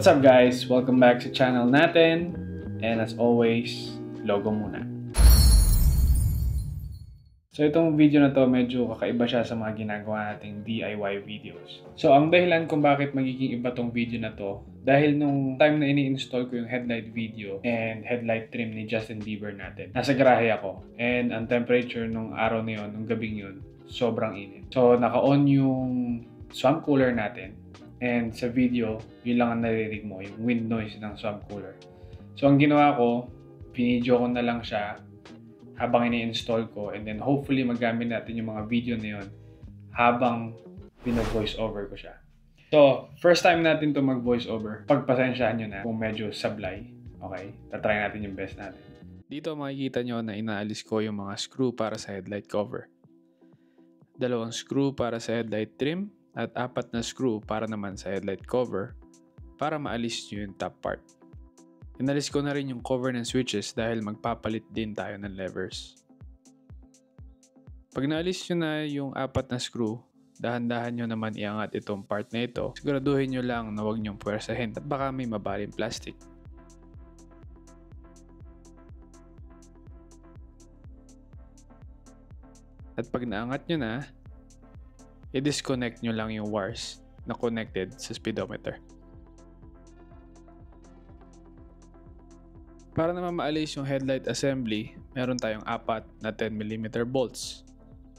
What's up guys? Welcome back sa channel natin. And as always, logo muna. So itong video na to medyo kakaiba siya sa mga ginagawa nating DIY videos. So ang dahilan kung bakit magiging iba tong video na to, dahil nung time na ini-install ko yung headlight video and headlight trim ni Justin Bieber natin, nasa garahe ako. And ang temperature nung araw na yun, nung gabing yun, sobrang init. So naka-on yung swamp cooler natin. And sa video, yun lang ang naririnig mo, yung wind noise ng swamp cooler. So ang ginawa ko, pinidyo ko na lang siya habang ini-install ko, and then hopefully magamit natin yung mga video na yun habang pino-voice over ko siya. So, first time natin to mag-voice over. Pagpasensyahan nyo na kung medyo sablay. Okay? Tatry natin yung best natin. Dito makikita nyo na inaalis ko yung mga screw para sa headlight cover. 2 screw para sa headlight trim at 4 na screw para naman sa headlight cover para maalis nyo yung top part. Inalis ko na rin yung cover ng switches dahil magpapalit din tayo ng levers. Pag naalis nyo na yung 4 na screw, dahan-dahan nyo naman iangat itong part na ito. Siguraduhin nyo lang na huwag nyong puwersahin at baka may mabaling plastic. At pag naangat nyo na, i-disconnect nyo lang yung wires na connected sa speedometer. Para naman maalis yung headlight assembly, meron tayong 4 na 10mm bolts.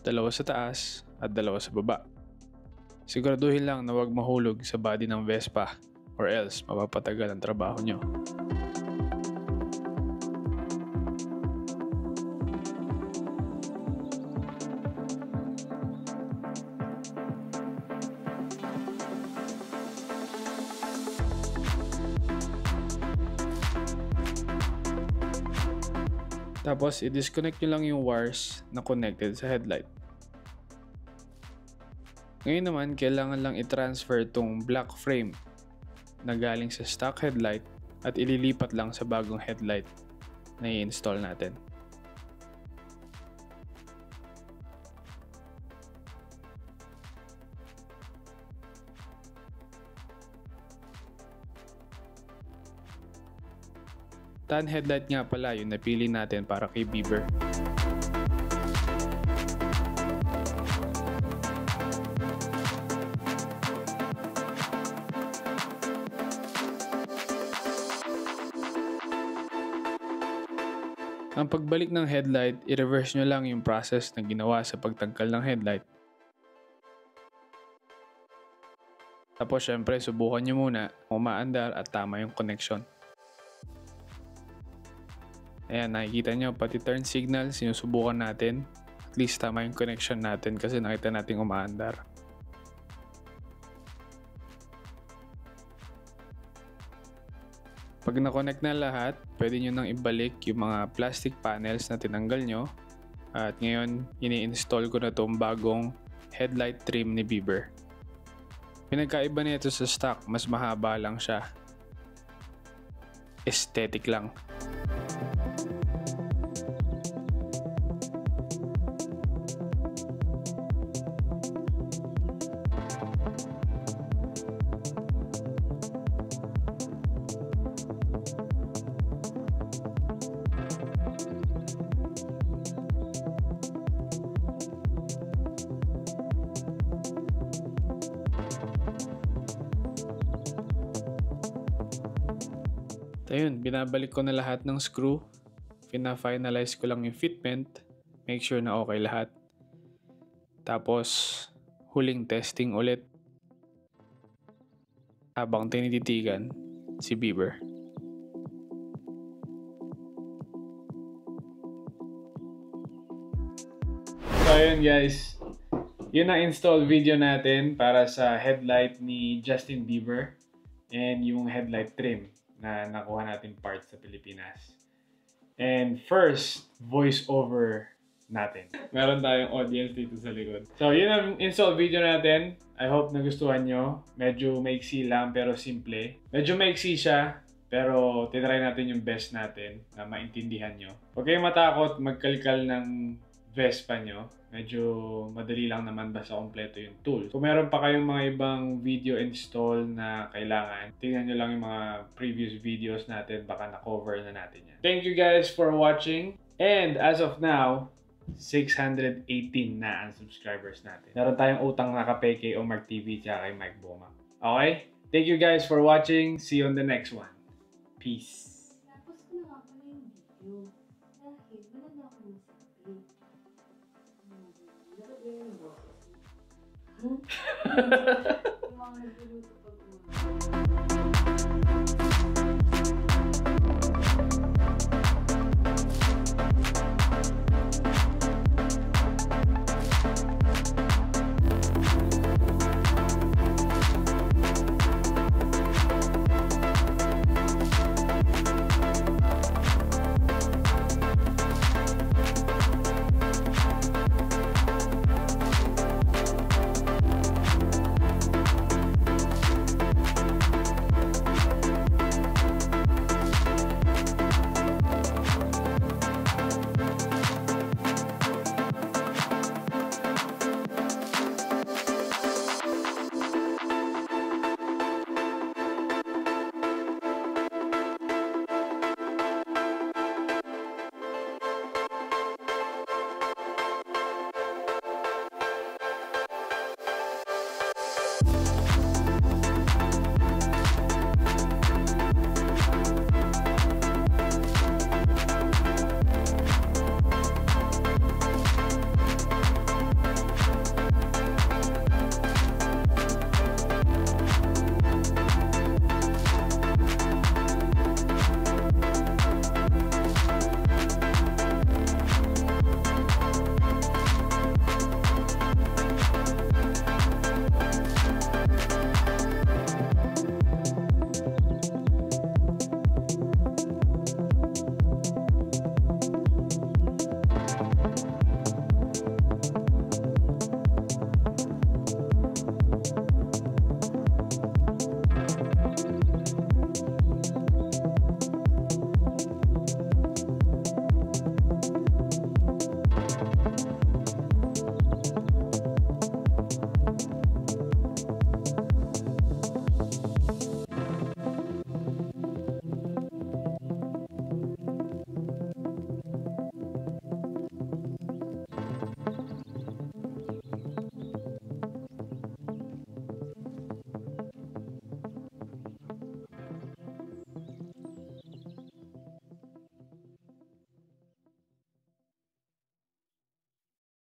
2 sa taas at 2 sa baba. Siguraduhin lang na huwag mahulog sa body ng Vespa or else mapapatagal ang trabaho nyo. Tapos, i-disconnect nyo lang yung wires na connected sa headlight. Ngayon naman, kailangan lang i-transfer itong black frame na galing sa stock headlight at ililipat lang sa bagong headlight na i-install natin. Tan headlight nga pala yung napili natin para kay Bieber. Ang pagbalik ng headlight, i-reverse nyo lang yung process na ginawa sa pagtanggal ng headlight. Tapos syempre, subukan nyo muna kung umaandar at tama yung connection. Ayan, nakikita nyo, pati turn signal, sinusubukan natin. At least tama yung connection natin kasi nakita natin umaandar. Pag na-connect na lahat, pwede nyo nang ibalik yung mga plastic panels na tinanggal nyo. At ngayon, ini-install ko na itong bagong headlight trim ni Bieber. Pinagkaiba nito sa stock, mas mahaba lang siya. Aesthetic lang. Ayun, binabalik ko na lahat ng screw. Pina-finalize ko lang yung fitment. Make sure na okay lahat. Tapos, huling testing ulit. Habang tinititigan si Bieber. So ayun guys. Yun ang install video natin para sa headlight ni Justin Bieber. And yung headlight trim na nakuha natin parts sa Pilipinas. And first, voice over natin. Meron tayong audience dito sa likod. So, yun ang install video natin. I hope nagustuhan nyo. Medyo maiksi lang pero simple. Medyo maiksi siya pero tinry natin yung best natin na maintindihan nyo. Huwag kayong matakot magkalkal ng Vespa nyo. Medyo madali lang naman basta kompleto yung tools. Kung meron pa kayong mga ibang video install na kailangan, tingnan nyo lang yung mga previous videos natin, baka na-cover na natin yan. Thank you guys for watching. And as of now, 618 na ang subscribers natin. Meron tayong utang na kay Omar TV tsaka kay Mike Boma. Okay? Thank you guys for watching. See you on the next one. Peace. Tapos ko na nga pala yung video. Dahil wala na ako nasabi. Dapat ganyan yung boses mo.